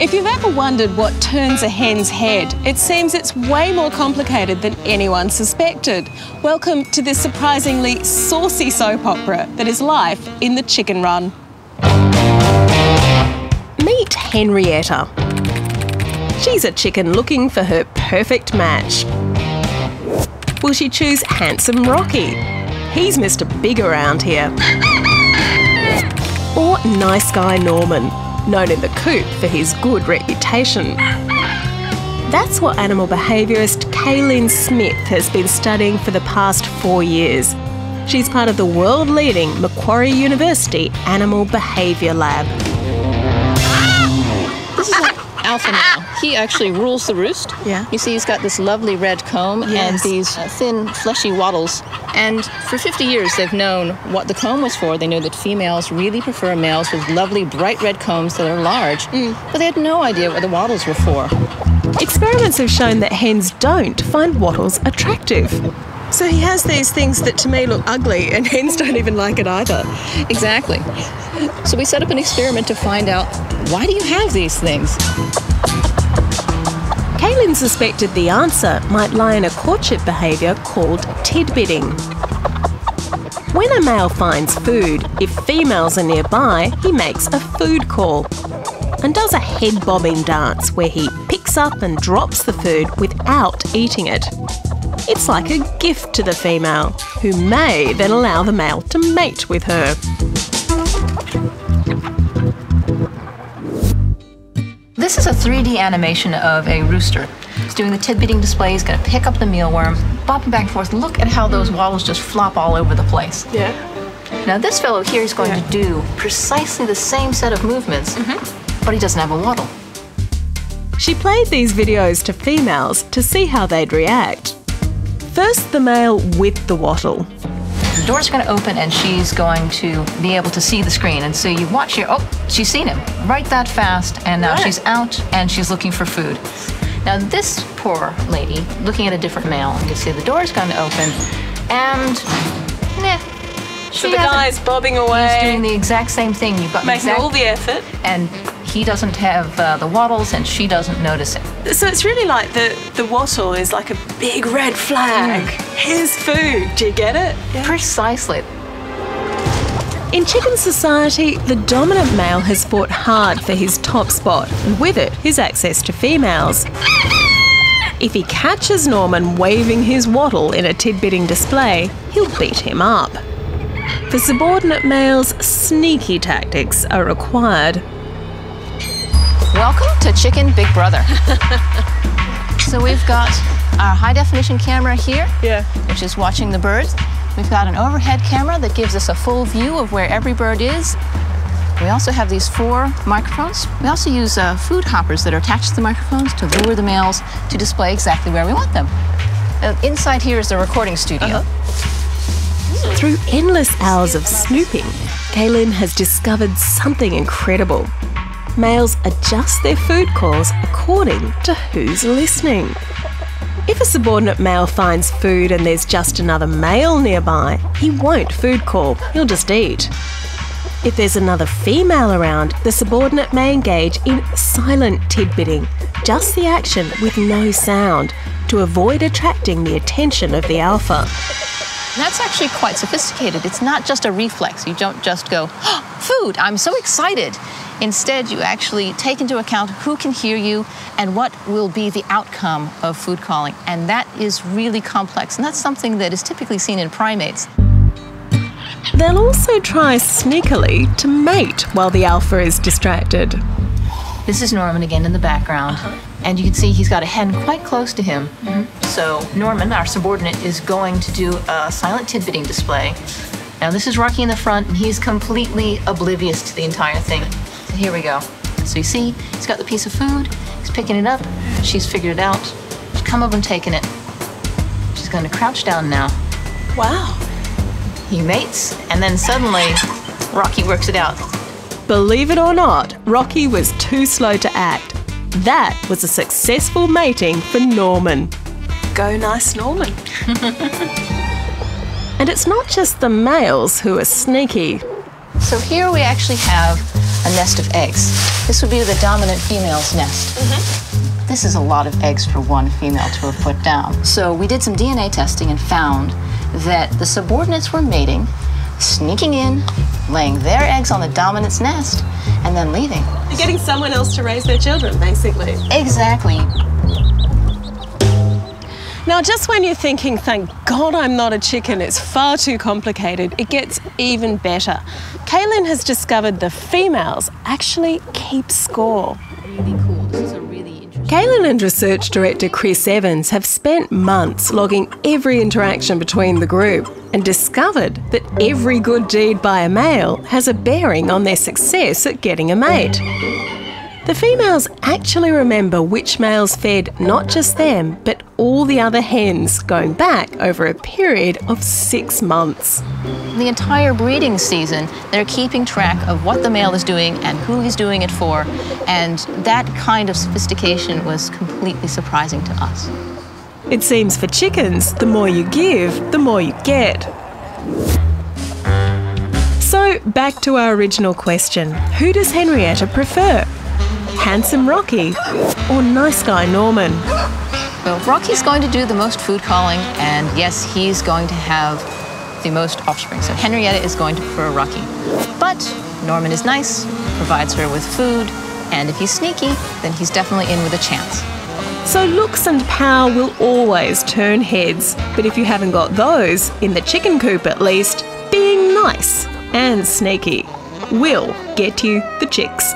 If you've ever wondered what turns a hen's head, it seems it's way more complicated than anyone suspected. Welcome to this surprisingly saucy soap opera that is life in the chicken run. Meet Henrietta. She's a chicken looking for her perfect match. Will she choose handsome Rocky? He's Mr. Big around here. Or nice guy Norman, known in the coop for his good reputation. That's what animal behaviourist Kaylin Smith has been studying for the past 4 years. She's part of the world-leading Macquarie University Animal Behaviour Lab. This is an alpha male. He actually rules the roost. Yeah. You see he's got this lovely red comb and these thin, fleshy wattles. And for 50 years, they've known what the comb was for. They know that females really prefer males with lovely, bright red combs that are large. But they had no idea what the wattles were for. Experiments have shown that hens don't find wattles attractive. So he has these things that to me look ugly and hens don't even like it either. Exactly. So we set up an experiment to find out, why do you have these things? Kaylin suspected the answer might lie in a courtship behaviour called tidbitting. When a male finds food, if females are nearby, he makes a food call and does a head-bobbing dance where he picks up and drops the food without eating it. It's like a gift to the female, who may then allow the male to mate with her. This is a 3D animation of a rooster. He's doing the tidbitting display. He's going to pick up the mealworm, bopping back and forth. Look at how those wattles just flop all over the place. Yeah. Now this fellow here is going to do precisely the same set of movements, but he doesn't have a wattle. She played these videos to females to see how they'd react. First, the male with the wattle. The door's going to open and she's going to be able to see the screen. And so you watch here, oh, she's seen him right that fast. And now she's out and she's looking for food. Now this poor lady, looking at a different male, you can see the door's going to open and, So the guy's bobbing away. He's doing the exact same thing. You've got making all the effort. And he doesn't have the wattles and she doesn't notice it. So it's really like the wattle is like a big red flag. Here's food. Do you get it? Yeah. Precisely. In chicken society, the dominant male has fought hard for his top spot, and with it, his access to females. If he catches Norman waving his wattle in a tidbitting display, he'll beat him up. For subordinate males, sneaky tactics are required. Welcome to Chicken Big Brother. So we've got our high-definition camera here, which is watching the birds. We've got an overhead camera that gives us a full view of where every bird is. We also have these 4 microphones. We also use food hoppers that are attached to the microphones to lure the males to display exactly where we want them. Inside here is the recording studio. Through endless hours of snooping, Kaylin has discovered something incredible. Males adjust their food calls according to who's listening. If a subordinate male finds food and there's just another male nearby, he won't food call, he'll just eat. If there's another female around, the subordinate may engage in silent tidbitting, just the action with no sound, to avoid attracting the attention of the alpha. That's actually quite sophisticated. It's not just a reflex. You don't just go, oh, food, I'm so excited. Instead, you actually take into account who can hear you and what will be the outcome of food calling. And that is really complex, and that's something that is typically seen in primates. They'll also try sneakily to mate while the alpha is distracted. This is Norman again in the background. And you can see he's got a hen quite close to him. So Norman, our subordinate, is going to do a silent tidbitting display. Now this is Rocky in the front, and he's completely oblivious to the entire thing. So here we go. So you see, he's got the piece of food, he's picking it up, she's figured it out, she's come over and taken it. She's going to crouch down now. Wow. He mates, and then suddenly, Rocky works it out. Believe it or not, Rocky was too slow to act. That was a successful mating for Norman. Go nice Norman. And it's not just the males who are sneaky. So here we actually have a nest of eggs. This would be the dominant female's nest. This is a lot of eggs for one female to have put down. So we did some DNA testing and found that the subordinates were mating, sneaking in, laying their eggs on the dominant's nest, and then leaving. You're getting someone else to raise their children, basically. Exactly. Now, just when you're thinking, thank God I'm not a chicken, it's far too complicated, it gets even better. Kaylin has discovered the females actually keep score. Really cool. This is a really interesting... Kaylin and research director Chris Evans have spent months logging every interaction between the group and discovered that every good deed by a male has a bearing on their success at getting a mate. The females actually remember which males fed not just them, but all the other hens, going back over a period of 6 months. The entire breeding season, they're keeping track of what the male is doing and who he's doing it for, and that kind of sophistication was completely surprising to us. It seems for chickens, the more you give, the more you get. So, back to our original question. Who does Henrietta prefer? Handsome Rocky or nice guy Norman? Well, Rocky's going to do the most food calling, and yes, he's going to have the most offspring. So Henrietta is going to prefer Rocky. But Norman is nice, provides her with food, and if he's sneaky, then he's definitely in with a chance. So looks and power will always turn heads, but if you haven't got those, in the chicken coop at least, being nice and sneaky will get you the chicks.